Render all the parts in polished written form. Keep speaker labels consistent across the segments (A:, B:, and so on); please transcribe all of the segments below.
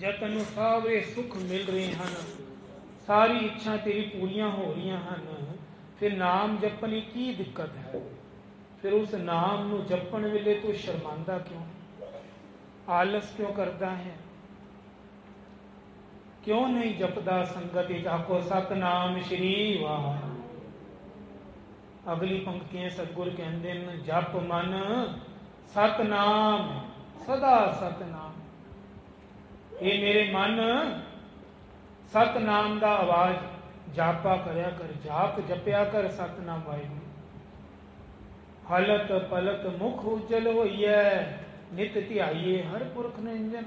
A: जब तेन सारे सुख मिल रहे हैं, सारी इच्छा तेरी पूरियां हो रही हैं, फिर नाम जपन की दिक्कत है? फिर उस नाम नू जपन वेले तू शर्मांदा क्यों, आलस क्यों करता है? क्यों नहीं जपदा संगत आखो सतनाम श्री वाह। अगली पंक्तियां सतगुर कहते हैं, जप मन सतनाम सदा सतनाम। ये मेरे मन सतनाम दा आवाज जापा करया कर, जाप जपया कर सतनाम वाहिगुरू। हलत पलत मुख उज्जल होइए, नित ध्याइए हर पुरख निरंजन।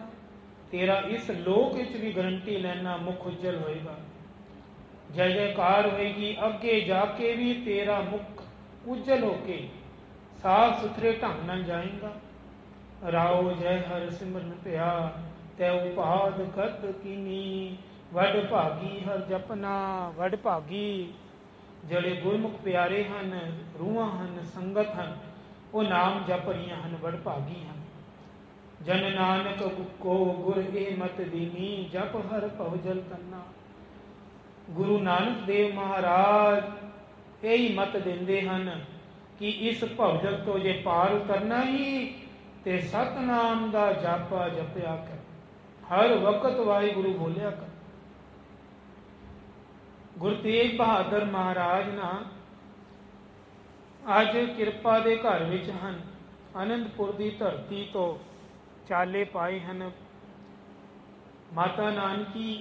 A: तेरा इस लोक विच भी गारंटी लेना, मुख उज्जल होएगा, जय जयकार होएगी, अगे जाके भी तेरा मुख उज्जल होके साफ सुथरे ढंग नाल जाएगा। राओ जय हर सिमरन पिया, तै उपाद कत कीनी, वड भागी हर जपना। वड भागी ਜਿਹੜੇ ਗੁਰਮੁਖ ਪਿਆਰੇ ਹਨ, ਰੂਹਾਂ ਹਨ, ਸੰਗਤ ਹਨ, ਉਹ ਨਾਮ ਜਪ ਰਹੀਆਂ ਹਨ, ਵਡ ਭਾਗੀ ਹਨ। ਜਨ ਨਾਨਕ ਕੋ ਗੁਰ ਇਹ ਮਤ ਦੀਨੀ, ਜਪ ਹਰ ਭਵ ਜਲ ਤੰਨਾ। ਗੁਰੂ ਨਾਨਕ ਦੇਵ ਮਹਾਰਾਜ ਇਹੀ ਮਤ ਦਿੰਦੇ ਹਨ ਕਿ ਇਸ ਭਵਜਲ ਤੋਂ ਜੇ ਪਾਰ ਉਤਰਨਾ ਹੀ ਤੇ ਸਤਨਾਮ ਦਾ ਜਾਪਾ ਜਪਿਆ ਕਰ, ਹਰ ਵਕਤ ਵਾਹਿਗੁਰੂ ਬੋਲਿਆ ਕਰ। ਗੁਰੂ ਤੇਗ ਬਹਾਦਰ ਮਹਾਰਾਜ ਨਾ ਅੱਜ ਕਿਰਪਾ ਦੇ ਘਰ ਵਿੱਚ ਹਨ, ਆਨੰਦਪੁਰ ਦੀ ਧਰਤੀ ਤੋਂ ਚਾਲੇ ਪਾਏ ਹਨ। ਮਾਤਾ ਨਾਨਕੀ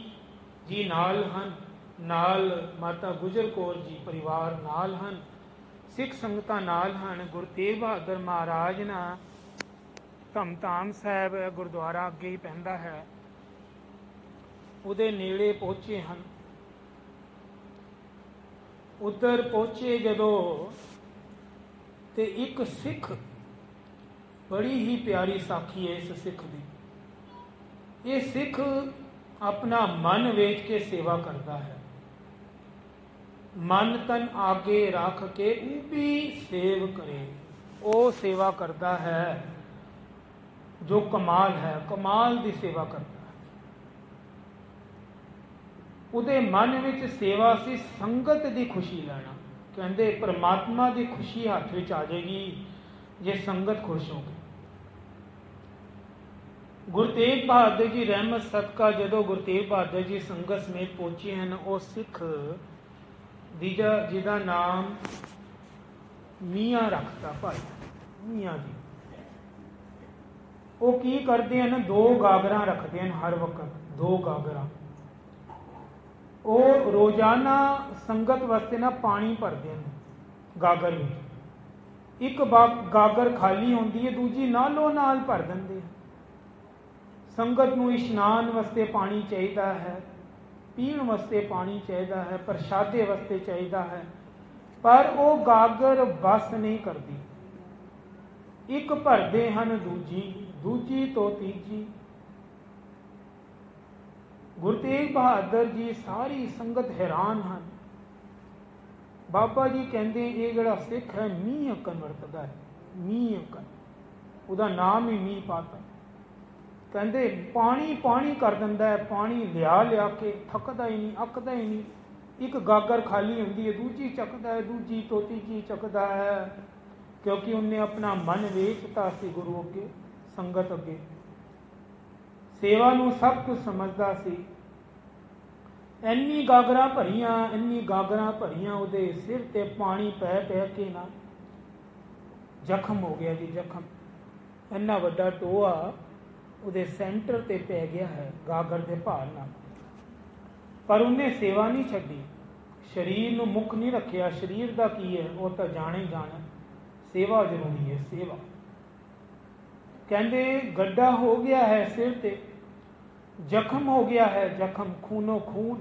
A: ਜੀ ਨਾਲ ਹਨ, ਨਾਲ ਮਾਤਾ ਗੁਜਰ ਕੌਰ ਜੀ ਪਰਿਵਾਰ ਨਾਲ ਹਨ, ਸਿੱਖ ਸੰਗਤਾਂ ਨਾਲ ਹਨ। ਗੁਰੂ ਤੇਗ ਬਹਾਦਰ ਮਹਾਰਾਜ ਨਾ ਧਮਧਾਮ ਸਾਹਿਬ ਗੁਰਦੁਆਰਾ ਅੱਗੇ ਹੀ ਪੈਂਦਾ ਹੈ, ਉਹਦੇ ਨੇੜੇ ਪਹੁੰਚੇ ਹਨ। ਉੱਧਰ ਪਹੁੰਚੇ ਜਦੋਂ ਤੇ ਇੱਕ ਸਿੱਖ, ਬੜੀ ਹੀ ਪਿਆਰੀ ਸਾਖੀ ਹੈ ਇਸ ਸਿੱਖ ਦੀ। ਇਹ ਸਿੱਖ ਆਪਣਾ ਮਨ ਵੇਚ ਕੇ ਸੇਵਾ ਕਰਦਾ ਹੈ, ਮਨ ਤਨ ਆਗੇ ਰੱਖ ਕੇ ਊਬੀ ਸੇਵ ਕਰੇ। ਉਹ ਸੇਵਾ ਕਰਦਾ ਹੈ ਜੋ ਕਮਾਲ ਹੈ, ਕਮਾਲ ਦੀ ਸੇਵਾ ਕਰਦਾ। ਉਹਦੇ ਮਨ ਵਿੱਚ ਸੇਵਾ ਸੀ ਸੰਗਤ ਦੀ ਖੁਸ਼ੀ ਲੈਣਾ। ਕਹਿੰਦੇ ਪਰਮਾਤਮਾ ਦੀ ਖੁਸ਼ੀ ਹੱਥ ਵਿੱਚ ਆ ਜਾਏਗੀ ਜੇ ਸੰਗਤ ਖੁਸ਼ ਹੋ ਗਈ। ਗੁਰੂ ਤੇਗ ਬਹਾਦਰ ਜੀ ਰਹਿਮਤ ਸਦਕਾ ਜਦੋਂ ਗੁਰੂ ਤੇਗ ਬਹਾਦਰ ਜੀ ਸੰਗਤ ਸਮੇਤ ਪਹੁੰਚੇ ਹਨ, ਉਹ ਸਿੱਖ ਜਿਹਦਾ ਨਾਮ ਮੀਆਂ ਰੱਖਤਾ, ਭਾਈ ਮੀਆਂ ਜੀ, ਉਹ ਕੀ ਕਰਦੇ ਹਨ, 2 ਗਾਗਰਾਂ ਰੱਖਦੇ ਹਨ ਹਰ ਵਕਤ, 2 ਗਾਗਰਾਂ। ਉਹ ਰੋਜ਼ਾਨਾ ਸੰਗਤ ਵਾਸਤੇ ਨਾ ਪਾਣੀ ਭਰਦੇ ਹਨ ਗਾਗਰ ਵਿੱਚ। ਇੱਕ ਗਾਗਰ ਖਾਲੀ ਹੁੰਦੀ ਹੈ, ਦੂਜੀ ਨਾਲੋਂ ਨਾਲ ਭਰ ਦਿੰਦੇ ਹਨ। ਸੰਗਤ ਨੂੰ ਇਸ਼ਨਾਨ ਵਾਸਤੇ ਪਾਣੀ ਚਾਹੀਦਾ ਹੈ, ਪੀਣ ਵਾਸਤੇ ਪਾਣੀ ਚਾਹੀਦਾ ਹੈ, ਪ੍ਰਸ਼ਾਦੇ ਵਾਸਤੇ ਚਾਹੀਦਾ ਹੈ, ਪਰ ਉਹ ਗਾਗਰ ਬਸ ਨਹੀਂ ਕਰਦੀ। ਇੱਕ ਭਰਦੇ ਹਨ, ਦੂਜੀ ਤੋਂ ਤੀਜੀ। ਗੁਰੂ ਤੇਗ ਬਹਾਦਰ ਜੀ ਸਾਰੀ ਸੰਗਤ ਹੈਰਾਨ ਹਨ। ਬਾਬਾ ਜੀ ਕਹਿੰਦੇ ਇਹ ਜਿਹੜਾ ਸਿੱਖ ਹੈ ਮੀਂਹ ਅੱਕਣ ਵਰਤਦਾ ਹੈ, ਮੀਂਹ ਅੱਕਣ, ਉਹਦਾ ਨਾਮ ਹੀ ਮੀਂਹ ਪਾਤਾ। ਕਹਿੰਦੇ ਪਾਣੀ ਪਾਣੀ ਕਰ ਦਿੰਦਾ ਹੈ, ਪਾਣੀ ਲਿਆ ਕੇ ਥੱਕਦਾ ਹੀ ਨਹੀਂ, ਅੱਕਦਾ ਹੀ ਨਹੀਂ। ਇੱਕ ਗਾਗਰ ਖਾਲੀ ਹੁੰਦੀ ਹੈ, ਦੂਜੀ ਚੱਕਦਾ ਹੈ, ਦੂਜੀ ਤੋਂ ਤੀਜੀ ਚੱਕਦਾ ਹੈ, ਕਿਉਂਕਿ ਉਹਨੇ ਆਪਣਾ ਮਨ ਵੇਚਤਾ ਸੀ ਗੁਰੂ ਅੱਗੇ, ਸੰਗਤ ਅੱਗੇ। ਸੇਵਾ ਨੂੰ ਸਭ ਕੁਝ ਸਮਝਦਾ ਸੀ। ਇੰਨੀ ਗਾਗਰਾਂ ਭਰੀਆਂ, ਉਹਦੇ ਸਿਰ ਤੇ ਪਾਣੀ ਪੈ ਕੇ ਨਾ ਜ਼ਖਮ ਹੋ ਗਿਆ ਜੀ, ਜ਼ਖਮ। ਇੰਨਾ ਵੱਡਾ ਟੋਆ ਉਹਦੇ ਸੈਂਟਰ ਤੇ ਪੈ ਗਿਆ ਹੈ ਗਾਗਰ ਦੇ ਭਾਰ ਨਾਲ। ਪਰ ਉਹਨੇ ਸੇਵਾ ਨਹੀਂ ਛੱਡੀ, ਸਰੀਰ ਨੂੰ ਮੁੱਖ ਨਹੀਂ ਰੱਖਿਆ। ਸਰੀਰ ਦਾ ਕੀ ਹੈ, ਉਹ ਤਾਂ ਜਾਣੇ ਹੀ ਜਾਣਾ, ਸੇਵਾ ਜ਼ਰੂਰੀ ਹੈ, ਸੇਵਾ। ਕਹਿੰਦੇ ਗੱਡਾ ਹੋ ਗਿਆ ਹੈ ਸਿਰ ਤੇ, ਜ਼ਖਮ ਹੋ ਗਿਆ ਹੈ, ਜ਼ਖਮ ਖੂਨੋ ਖੂਨ,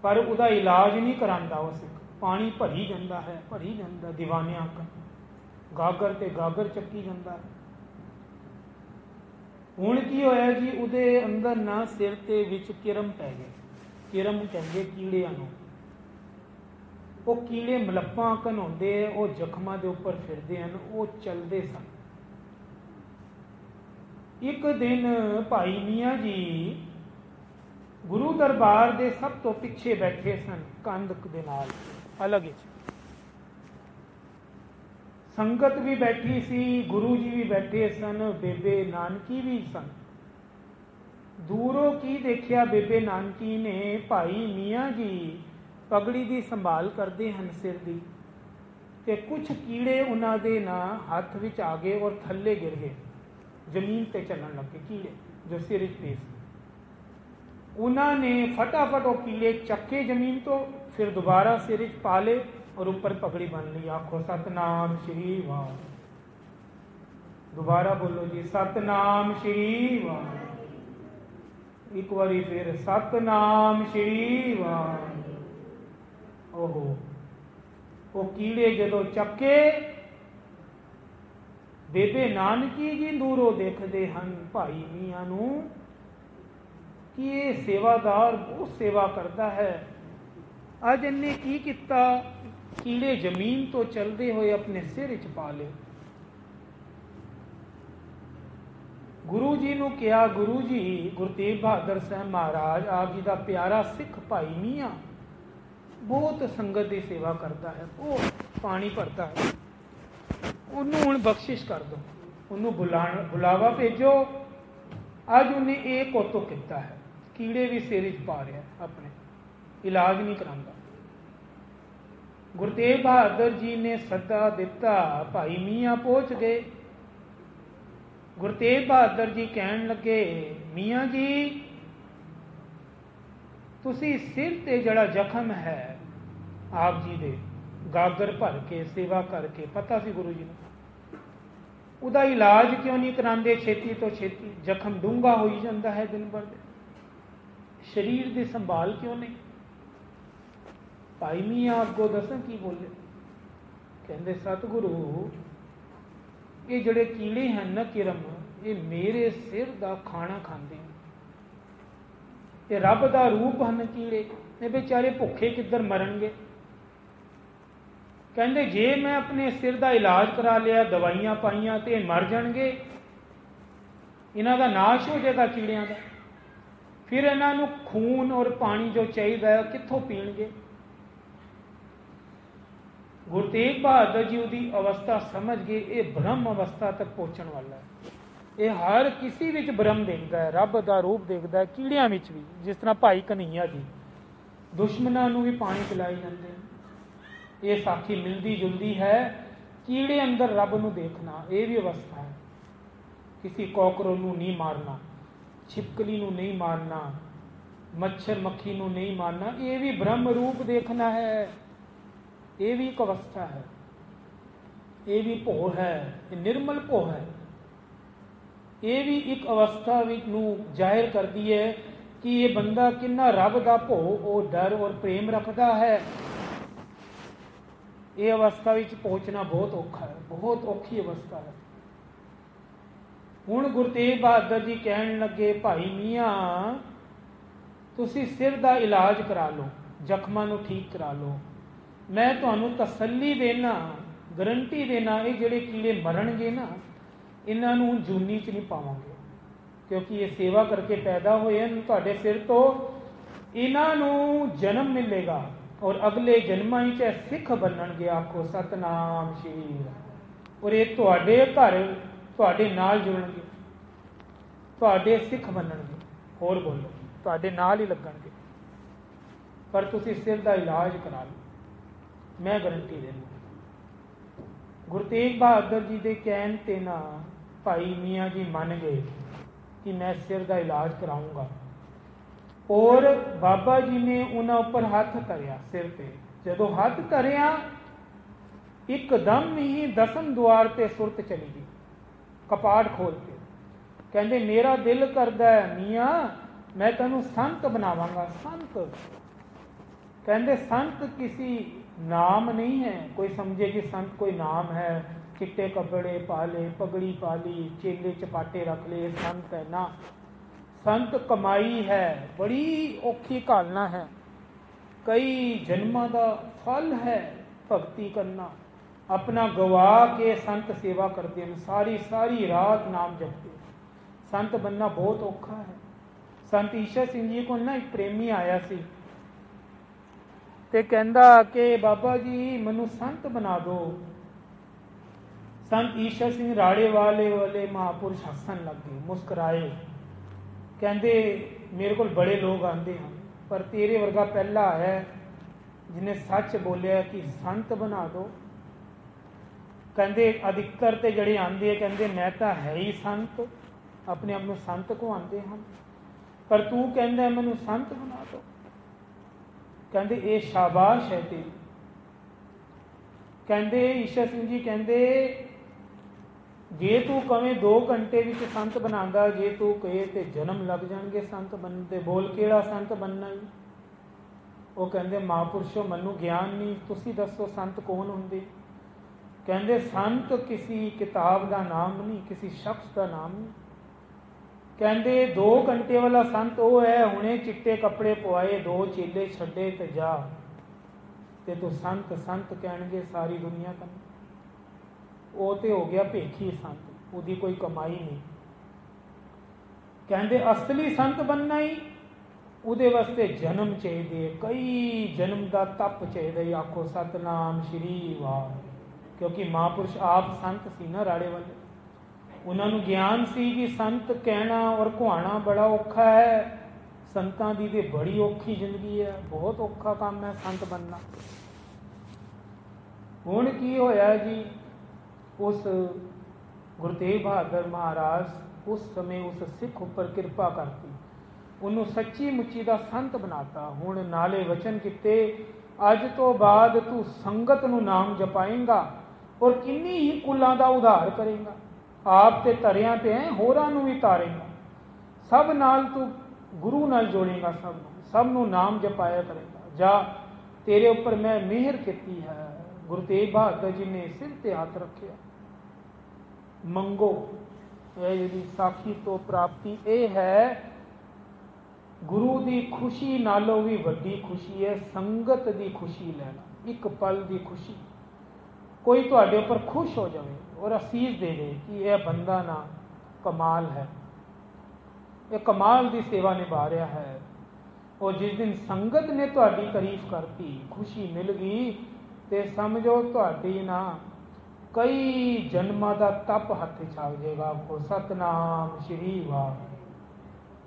A: ਪਰ ਉਹਦਾ ਇਲਾਜ ਨਹੀਂ ਕਰਾਂਦਾ ਉਹ ਸਿੱਖ। ਪਾਣੀ ਭਰੀ ਜਾਂਦਾ ਹੈ, ਭਰੀ ਜਾਂਦਾ ਦੀਵਾਨਿਆਂ ਅੱਕਣ, ਗਾਗਰ ਤੇ ਗਾਗਰ ਚੱਕੀ ਜਾਂਦਾ ਹੈ। ਹੁਣ ਕੀ ਹੋਇਆ ਜੀ, ਉਹਦੇ ਅੰਦਰ ਨਾ ਸਿਰ ਤੇ ਵਿੱਚ ਕਿਰਮ ਪੈ ਗਏ। ਕਿਰਮ ਕਹਿੰਦੇ ਕੀੜਿਆਂ ਨੂੰ। ਉਹ ਕੀੜੇ ਮਲੱਪਾਂ ਅੱਕਣ ਹੁੰਦੇ, ਉਹ ਜ਼ਖਮਾਂ ਦੇ ਉੱਪਰ ਫਿਰਦੇ ਹਨ, ਉਹ ਚੱਲਦੇ ਸਨ। ਇੱਕ ਦਿਨ ਭਾਈ ਮੀਆਂ ਜੀ ਗੁਰੂ ਦਰਬਾਰ ਦੇ ਸਭ ਤੋਂ ਪਿੱਛੇ ਬੈਠੇ ਸਨ, ਕੰਧ ਦੇ ਨਾਲ ਅਲੱਗ ਵਿੱਚ। ਸੰਗਤ ਵੀ ਬੈਠੀ ਸੀ, ਗੁਰੂ ਜੀ ਵੀ ਬੈਠੇ ਸਨ, ਬੇਬੇ ਨਾਨਕੀ ਵੀ ਸਨ। ਦੂਰੋਂ ਕੀ ਦੇਖਿਆ ਬੇਬੇ ਨਾਨਕੀ ਨੇ, ਭਾਈ ਮੀਆਂ ਜੀ ਪਗੜੀ ਦੀ ਸੰਭਾਲ ਕਰਦੇ ਹਨ ਸਿਰ ਦੀ, ਤੇ ਕੁਝ ਕੀੜੇ ਉਹਨਾਂ ਦੇ ਨਾ ਹੱਥ ਵਿੱਚ ਆ ਗਏ ਔਰ ਥੱਲੇ ਗਿਰ ਗਏ, ਜ਼ਮੀਨ ਤੇ ਚੱਲਣ ਲੱਗੇ ਕੀੜੇ ਜੋ ਸਿਰ ਵਿੱਚ ਪਏ ਸੀ। ਉਹਨਾਂ ਨੇ ਫਟਾਫਟ ਉਹ ਕੀੜੇ ਚੱਕੇ ਜ਼ਮੀਨ ਤੋਂ, ਫਿਰ ਦੁਬਾਰਾ ਸਿਰ ਵਿੱਚ ਪਾ ਲਏ और ऊपर पगड़ी बन ली। आखो सतनाम श्री वाह, दोबारा बोलो जी सतनाम श्री वाह, एक बारी फिर सतनाम श्री वाह। ओहो, वो कीड़े जदों चक्के बेबे नानकी जी दूरों देखते हैं भाई मियां नूं कि ये सेवादार बहुत सेवा करता है। अज इन्हें की किया, कीड़े जमीन तो चलते हुए अपने सिर च पा ले। गुरु जी ने कहा, गुरु जी गुरु तेग बहादुर साहब महाराज आप जी का प्यारा सिख भाई मियां बहुत संगत की सेवा करता है, वो पानी भरता है, उन्होंने हुण बख्शिश कर दो, उन्होंने बुलावा भेजो। अज उन्हें एक कौतुक किया है, कीड़े भी सिर च पा रहा है, अपने इलाज नहीं कराता। गुरु तेग बहादुर जी ने सदा दिता, भाई मियां पहुंच गए। गुरु तेग बहादुर जी कहन लगे, मियां जी तुसी सिर ते जड़ा जख्म है आप जी दे गागर भर के सेवा करके, पता सी गुरु जी ने, उदा इलाज क्यों नहीं करांदे छेती तो छेती, जख्म डूंगा हो ही जाता है दिन भर दे, शरीर की संभाल क्यों नहीं। भाई मियां अगों दसां की बोले, कहते सतगुरु ये जड़े कीड़े हैं न किरम, ये मेरे सिर दा खाना खाते हैं, ये रब दा रूप हैं कीड़े, ये बेचारे भुखे किधर मरनगे। कहते जे मैं अपने सिर दा इलाज करा लिया, दवाइयां पाइयां तो मर जाएंगे, इन्हां दा नाश हो जाएगा कीड़ियां दा, फिर इन्हां खून और पानी जो चाहिए कित्थों पीणगे। गुरु तेग बहादुर जी उसकी अवस्था समझ गए, ये ब्रह्म अवस्था तक पहुंचने वाला है, ये हर किसी विच ब्रह्म देखता है, रब का रूप देखता है, कीड़ियां विच भी। जिस तरह भाई कन्हैया जी दुश्मनों को भी पानी पिलाई जाते हैं, ये साखी मिलती जुलती है। कीड़े अंदर रब नूं देखना, ये भी अवस्था है। किसी कॉकरोच नूं नहीं मारना, छिपकली नूं नहीं मारना, मच्छर मक्खी नूं नहीं मारना, ये भी ब्रह्म रूप देखना है, ये भी एक अवस्था है, ये भी भो है, ये निर्मल भो है। ये भी एक अवस्था नूं जाहिर करती है कि ये बंदा कितना रब का भो और डर और प्रेम रखता है। ये अवस्था विच पहुंचना बहुत औखा है, बहुत औखी अवस्था है। हुण गुरु तेग बहादुर जी कहन लगे, भाई मियां तुसी सिर का इलाज करा लो, जख्मां नूं ठीक करा लो, मैं तुहानूं तसल्ली देना, गारंटी देना, ये जिहड़े कीड़े मरनगे ना, इन्हां नूं जूनी च नहीं पावांगे, क्योंकि ये सेवा करके पैदा होए हैं तुहाडे सिर तो, इन्हां नूं जन्म मिलेगा और अगले जन्मां च सिख बनणगे। आखो सतनाम श्री, और ये तुहाडे घर तुहाडे नाल जुड़नगे, तुहाडे सिख बनणगे। होर बोलो, तुहाडे नाल ही लगणगे, पर तुसीं सिर दा इलाज करा लो, मैं गारंटी देना। गुरु तेग बहादुर जी के कहन ते ना भाई मियां जी मान गए कि मैं सिर का इलाज कराऊंगा, और बाबा जी ने उन्होंने ऊपर हाथ धरिया सिर पे। जदों हाथ धरिया एकदम ही दसम द्वार ते सुरत चली गई, कपाट खोल के। कहते मेरा दिल करदा है मियां मैं तैनूं संत बनावांगा। संत कहते संत किसी नाम नहीं है, कोई समझे कि संत कोई नाम है, चिट्टे कपड़े पा ले, पगड़ी पा ली, चेले चपाटे रख ले, संत है ना। संत कमाई है, बड़ी औखी घालना है, कई जन्मां का फल है भगती करना। अपना गवा के संत सेवा करते हैं, सारी सारी रात नाम जपते, संत बनना बहुत औखा है। संत ईशर सिंह जी को ना एक प्रेमी आया सी ते कहंदा कि बाबा जी मैनू संत बना दो। संत ईशर सिंह राड़े वाले वाले महापुरुष हसन लग गए, मुस्कुराए, कहते मेरे को बड़े लोग आते हैं पर तेरे वर्गा पहला है जिन्हें सच बोलिया कि संत बना दो। कहते अधिकतर तो जड़े आते कहते मैं तो है ही संत, अपने आप में संत को आते हैं, पर तू कहंदा मैनू संत बना दो। कहते ये शाबाश है तेरी। कहते ईशर सिंह जी कहते जे तू कवें 2 घंटे विच संत बनांदा, जे तू कहे तो जन्म लग जाएंगे संत बनते, बोल केड़ा संत बनना ही। वो कहते महापुरुषो मैनू ज्ञान नहीं, तुसी दसो संत कौन होंदे। कहते संत किसी किताब का नाम नहीं, किसी शख्स का नाम नहीं। कहते 2 घंटे वाला संत वो है हुणे चिट्टे कपड़े पवाए 2 चेले छड्डे ते जा ते तू संत संत कहणगे सारी दुनिया का। वो तो हो गया भेखी संत, उसकी कोई कमाई नहीं। कहते असली संत बनना ही उहदे वास्ते जन्म चाहिए, कई जन्म का तप चाहिए। आखो सतनाम श्री वाह, क्योंकि महापुरुष आप संत सी ना राड़े वाले, उन्होंने ज्ञान सी कि संत कहना और कुहाना बड़ा औखा है। संतां दी ते बड़ी औखी जिंदगी है, बहुत औखा काम है संत बनना। हुण की होया जी, उस गुरु तेग बहादुर महाराज उस समय उस सिख उपर कृपा करती, उन्होंने सच्ची मुच्ची का संत बनाता। हुण नाले वचन किते अज तो बाद तू संगत नूं नाम जपाएगा और किन्नी ही कुलां दा उधार करेगा। आप ते तरियां ते हैं, होरां नूं भी तारेगा, सब नाल तू गुरु नाल जोड़ेगा, सब नूं नाम जपाया करेगा। जा तेरे उपर मैं मेहर की है। गुरु तेग बहादुर जी ने सिर ते हाथ रखिया, मंगो जी साखी तो प्राप्ति ये है। गुरु की खुशी नालों भी वड्डी खुशी है संगत की खुशी लेना, एक पल की खुशी। कोई तुहाडे उपर खुश हो जाए और असीस दे दे कि यह बंदा ना कमाल है, यह कमाल की सेवा निभा रहा है, और जिस दिन संगत ने तुहाडी तारीफ करती, खुशी मिल गई, तो समझो तुहाडी ना कई जन्मां दा तप हथ च आ जाएगा। को सतनाम श्री वाह।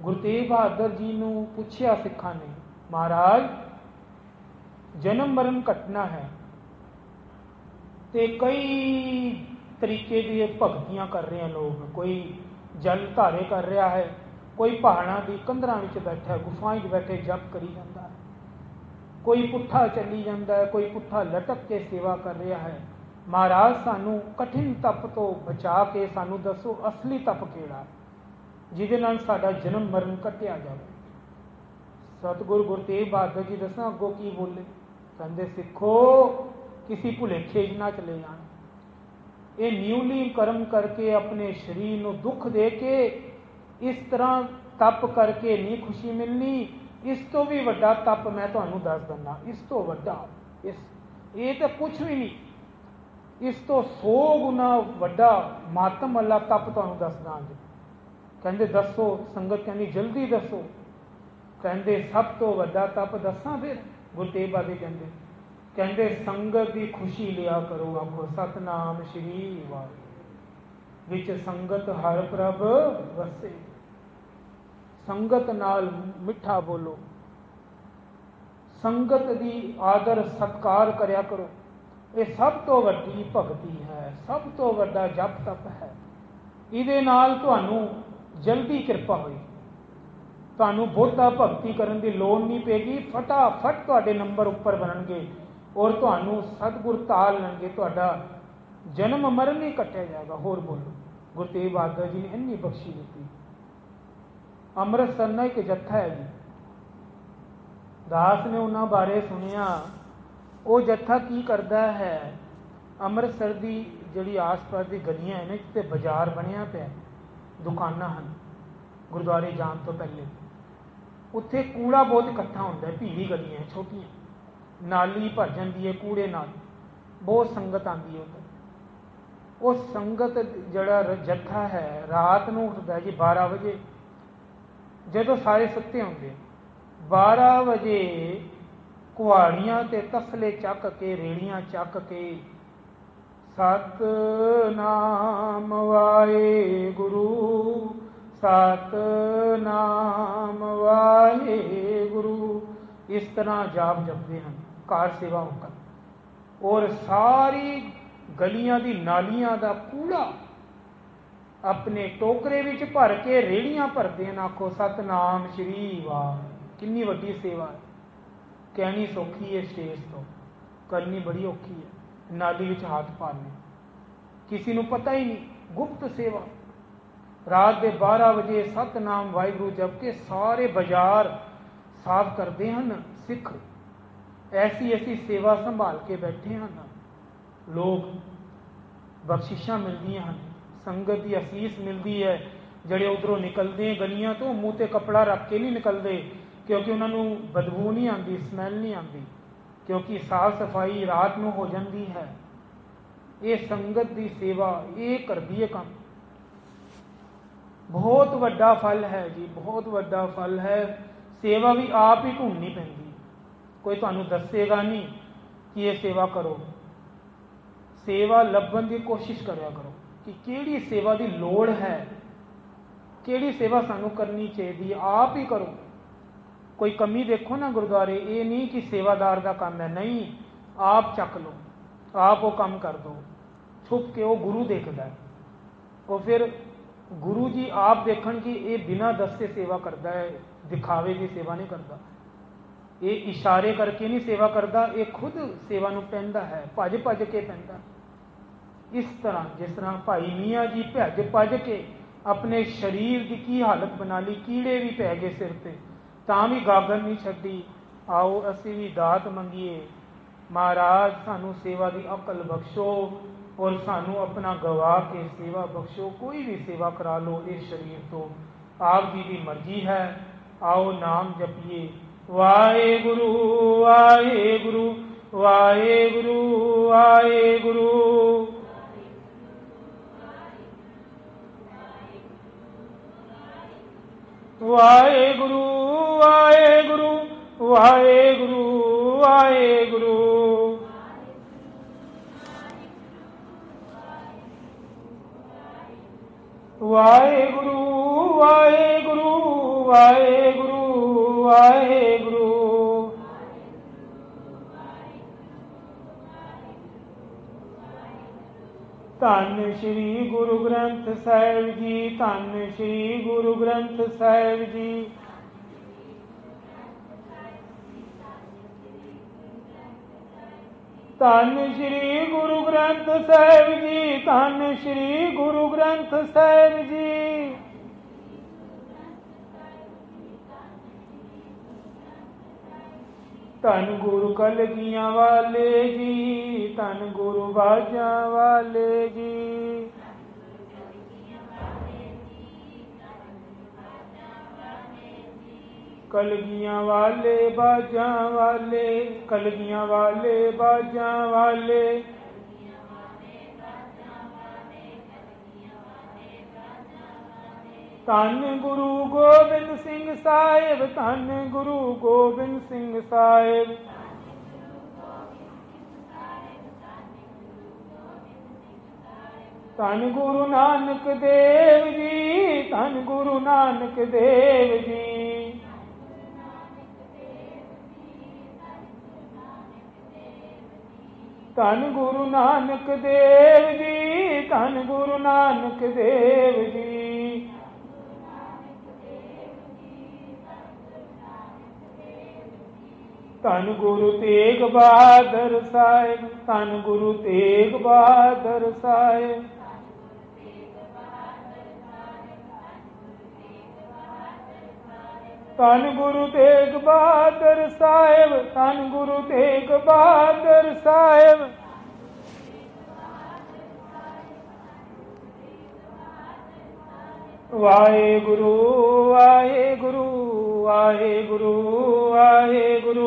A: गुरु तेग बहादुर जी नूं पुछया सिखां ने, महाराज जन्म मरण घटना है ते कई तरीके की भगतियां कर रहे हैं लोग, कोई जल धारे कर रहा है, कोई पहाड़ों की कंधरां विच बैठा गुफाएं बैठे जप करी जाता है, कोई पुट्ठा चली जाता है, कोई पुट्ठा लटक के सेवा कर रहा है। महाराज सानू कठिन तप तो बचा के सानू दसो असली तप केड़ा जिहदे नाल साडा जन्म मरण कटिया जाए। सतगुरु गुरु तेग बहादुर जी दसना अगों की बोले, कहते सिखो किसी भुलेखे ना चले जान, ये न्यूली कर्म करके अपने शरीर को दुख दे के इस तरह तप करके नहीं खुशी मिलनी। इस तो भी वड्डा तप मैं तुहानू दस दिना, इस तो वड्डा ये तो कुछ भी नहीं, इस तो 100 गुना वड्डा मातम वाला तप तुहानू दस दांगे। कहते दसो, संगत कहती जल्दी दसो। कहते सब तो वड्डा तप दसा फिर। गुरु तेग बहादुर कहते संगत की खुशी लिया करो, आखो सतनाम श्री वाहिगुरू। विच संगत हर प्रभ वसे, संगत नाल मिठा बोलो, संगत की आदर सत्कार करया करो। ये सब तो वड्डी भगती है, सब तो वड्डा जप तप है। इहदे नाल तुहानू जल्दी कृपा होई, तुहानू बहुता भगती करन दी लोड़ नहीं पेगी, फटाफट तुहाडे नंबर उपर बनणगे और तुहानू सतगुर ताल लैणगे, तुहाडा जन्म मरण ही कटिया जाएगा। होर बोलो। गुरु तेग बहादुर जी ने इन्नी बख्शी दी। अमृतसर ना एक जत्था है जी, दास ने उन्होंने बारे सुनिया। वो जत्था की करता है, अमृतसर की जी आस पास की गलियां हैं जिते बाजार बनया पे दुकाना हैं, गुरुद्वारे जान तो पहले उत्थे कूड़ा बहुत इकट्ठा होता है, भीड़ी गलियां छोटियां, नाली भर जाती है कूड़े नाल, बहुत संगत आती है उधर। ਉਹ ਸੰਗਤ ਜਿਹੜਾ ਜੱਥਾ ਹੈ ਰਾਤ ਨੂੰ ਉੱਠਦਾ ਜੀ 12 ਵਜੇ, ਜਦੋਂ ਸਾਰੇ ਸੁੱਤੇ ਹੁੰਦੇ 12 ਵਜੇ ਕੁਹਾੜੀਆਂ ਤੇ ਤਸਲੇ ਚੱਕ ਕੇ ਰੇੜੀਆਂ ਚੱਕ ਕੇ ਸਤਿਨਾਮ ਵਾਹਿਗੁਰੂ ਸਤਿਨਾਮ ਵਾਹਿਗੁਰੂ ਇਸ ਤਰ੍ਹਾਂ ਜਾਪ ਜਪਦੇ ਹਨ ਕਾਰ ਸੇਵਾ ਹੋकर। ਔਰ ਸਾਰੀ ਗਲੀਆਂ ਦੀ ਨਾਲੀਆਂ ਦਾ ਕੂੜਾ ਆਪਣੇ ਟੋਕਰੇ ਵਿੱਚ ਭਰ ਕੇ ਰੇੜੀਆਂ ਭਰਦੇ ਹਨ। ਆਖੋ ਸਤਨਾਮ ਸ਼੍ਰੀ ਵਾਹ, ਕਿੰਨੀ ਵੱਡੀ ਸੇਵਾ ਹੈ। ਕਹਿਣੀ ਸੌਖੀ ਹੈ ਸਟੇਜ ਤੋਂ, ਕਰਨੀ ਬੜੀ ਔਖੀ ਹੈ। ਨਾਲੀ ਵਿੱਚ ਹੱਥ ਪਾਣੇ ਕਿਸੇ ਨੂੰ ਪਤਾ ਹੀ ਨਹੀਂ, ਗੁਪਤ ਸੇਵਾ। ਰਾਤ ਦੇ 12 ਵਜੇ ਸਤਨਾਮ ਵਾਹਿਗੁਰੂ ਜਪ ਕੇ ਸਾਰੇ ਬਾਜ਼ਾਰ ਸਾਫ਼ ਕਰਦੇ ਹਨ ਸਿੱਖ। ਐਸੀ ਐਸੀ ਸੇਵਾ ਸੰਭਾਲ ਕੇ ਬੈਠੇ ਹਨ ਲੋਕ। ਬਖਸ਼ਿਸ਼ਾਂ ਮਿਲਦੀਆਂ ਹਨ, ਸੰਗਤ ਦੀ ਅਸੀਸ ਮਿਲਦੀ ਹੈ। ਜਿਹੜੇ ਉਧਰੋਂ ਨਿਕਲਦੇ ਗਲੀਆਂ ਤੋਂ ਮੂੰਹ ਤੇ ਕੱਪੜਾ ਰੱਖ ਕੇ ਨਹੀਂ ਨਿਕਲਦੇ, ਕਿਉਂਕਿ ਉਹਨਾਂ ਨੂੰ ਬਦਬੂ ਨਹੀਂ ਆਉਂਦੀ, ਸਮੈਲ ਨਹੀਂ ਆਉਂਦੀ, ਕਿਉਂਕਿ ਸਾਫ਼ ਸਫਾਈ ਰਾਤ ਨੂੰ ਹੋ ਜਾਂਦੀ ਹੈ। ਇਹ ਸੰਗਤ ਦੀ ਸੇਵਾ ਇਹ ਕਰਦੀ ਹੈ ਕੰਮ। ਬਹੁਤ ਵੱਡਾ ਫਲ ਹੈ ਜੀ, ਬਹੁਤ ਵੱਡਾ ਫਲ ਹੈ। ਸੇਵਾ ਵੀ ਆਪ ਹੀ ਢੂੰਡਣੀ ਪੈਂਦੀ, ਕੋਈ ਤੁਹਾਨੂੰ ਦੱਸੇਗਾ ਨਹੀਂ ਕਿ ਇਹ ਸੇਵਾ ਕਰੋ। ਸੇਵਾ ਲੱਭਣ ਦੀ ਕੋਸ਼ਿਸ਼ ਕਰਿਆ ਕਰੋ ਕਿ ਕਿਹੜੀ ਸੇਵਾ ਦੀ ਲੋੜ ਹੈ, ਕਿਹੜੀ ਸੇਵਾ ਸਾਨੂੰ ਕਰਨੀ ਚਾਹੀਦੀ ਹੈ। ਆਪ ਹੀ ਕਰੋ। ਕੋਈ ਕਮੀ ਦੇਖੋ ਨਾ ਗੁਰਦੁਆਰੇ, ਇਹ ਨਹੀਂ ਕਿ ਸੇਵਾਦਾਰ ਦਾ ਕੰਮ ਹੈ, ਨਹੀਂ, ਆਪ ਚੱਕ ਲਓ, ਆਪ ਉਹ ਕੰਮ ਕਰ ਦਿਓ। ਛੁਪ ਕੇ ਉਹ ਗੁਰੂ ਦੇਖਦਾ ਹੈ, ਉਹ ਫਿਰ ਗੁਰੂ ਜੀ ਆਪ ਦੇਖਣ ਕਿ ਇਹ ਬਿਨਾਂ ਦੱਸੇ ਸੇਵਾ ਕਰਦਾ ਹੈ, ਦਿਖਾਵੇ ਦੀ ਸੇਵਾ ਨਹੀਂ ਕਰਦਾ। ਇਹ ਇਸ਼ਾਰੇ ਕਰਕੇ ਨਹੀਂ ਸੇਵਾ ਕਰਦਾ, ਇਹ ਖੁਦ ਸੇਵਾ ਨੂੰ ਪੈਂਦਾ ਹੈ, ਭੱਜ ਭੱਜ ਕੇ ਪੈਂਦਾ। ਇਸ ਤਰ੍ਹਾਂ ਜਿਸ ਤਰ੍ਹਾਂ ਭਾਈ ਮੀਆਂ ਜੀ ਭੱਜ ਭੱਜ ਕੇ ਆਪਣੇ ਸਰੀਰ ਦੀ ਕੀ ਹਾਲਤ ਬਣਾ ਲਈ, ਕੀੜੇ ਵੀ ਪੈ ਗਏ ਸਿਰ ਤੇ, ਤਾਂ ਵੀ ਗਾਗਰ ਨਹੀਂ ਛੱਡੀ। ਆਓ ਅਸੀਂ ਵੀ ਦਾਤ ਮੰਗੀਏ, ਮਹਾਰਾਜ ਸਾਨੂੰ ਸੇਵਾ ਦੀ ਅਕਲ ਬਖਸ਼ੋ ਔਰ ਸਾਨੂੰ ਆਪਣਾ ਗਵਾ ਕੇ ਸੇਵਾ ਬਖਸ਼ੋ। ਕੋਈ ਵੀ ਸੇਵਾ ਕਰਾ ਲਓ ਇਸ ਸਰੀਰ ਤੋਂ, ਆਪ ਜੀ ਦੀ ਮਰਜ਼ੀ ਹੈ। ਆਓ ਨਾਮ ਜਪੀਏ, ਵਾਹਿਗੁਰੂ ਵਾਹਿਗੁਰੂ ਵਾਹਿਗੁਰੂ ਵਾਹਿਗੁਰੂ। ਵਾਹਿਗੁਰੂ ਵਾਹਿਗੁਰੂ ਵਾਹਿਗੁਰੂ ਵਾਹਿਗੁਰੂ। ਵਾਹਿਗੁਰੂ ਵਾਹਿਗੁਰੂ ਵਾਹਿਗੁਰੂ ਵਾਹਿਗੁਰੂ। ਧੰਨ ਸ਼੍ਰੀ ਗੁਰੂ ਗ੍ਰੰਥ ਸਾਹਿਬ ਜੀ, ਧੰਨ ਸ਼੍ਰੀ ਗੁਰੂ ਗ੍ਰੰਥ ਸਾਹਿਬ ਜੀ। ਧੰਨ ਸ਼੍ਰੀ ਗੁਰੂ ਗ੍ਰੰਥ ਸਾਹਿਬ ਜੀ, ਧੰਨ ਸ਼੍ਰੀ ਗੁਰੂ ਗ੍ਰੰਥ ਸਾਹਿਬ ਜੀ। ਧੰਨ ਗੁਰੂ ਕਲਗੀਆਂ ਵਾਲੇ ਜੀ, ਧੰਨ ਗੁਰੂ ਬਾਜਾਂ ਵਾਲੇ ਜੀ। ਕਲਗੀਆਂ ਵਾਲੇ ਬਾਜਾਂ ਵਾਲੇ, ਕਲਗੀਆਂ ਵਾਲੇ ਬਾਜਾਂ ਵਾਲੇ। ਧੰਨ ਗੁਰੂ ਗੋਬਿੰਦ ਸਿੰਘ ਸਾਹਿਬ, ਧੰਨ ਗੁਰੂ ਗੋਬਿੰਦ ਸਿੰਘ ਸਾਹਿਬ। ਧੰਨ ਗੁਰੂ ਨਾਨਕ ਦੇਵ ਜੀ, ਧੰਨ ਗੁਰੂ ਨਾਨਕ ਦੇਵ ਜੀ। ਧੰਨ ਗੁਰੂ ਨਾਨਕ ਦੇਵ ਜੀ, ਧੰਨ ਗੁਰੂ ਨਾਨਕ ਦੇਵ ਜੀ। ਧੰਨ ਗੁਰੂ ਤੇਗ ਬਹਾਦਰ ਸਾਹਿਬ, ਧੰਨ ਗੁਰੂ ਤੇਗ ਬਹਾਦਰ ਸਾਹਿਬ। ਧੰਨ ਗੁਰੂ ਤੇਗ ਬਹਾਦਰ ਸਾਹਿਬ, ਧੰਨ ਗੁਰੂ ਤੇਗ ਬਹਾਦਰ ਸਾਹਿਬ। ਵਾਹਿਗੁਰੂ ਵਾਹਿਗੁਰੂ ਵਾਹਿਗੁਰੂ ਵਾਹਿਗੁਰੂ।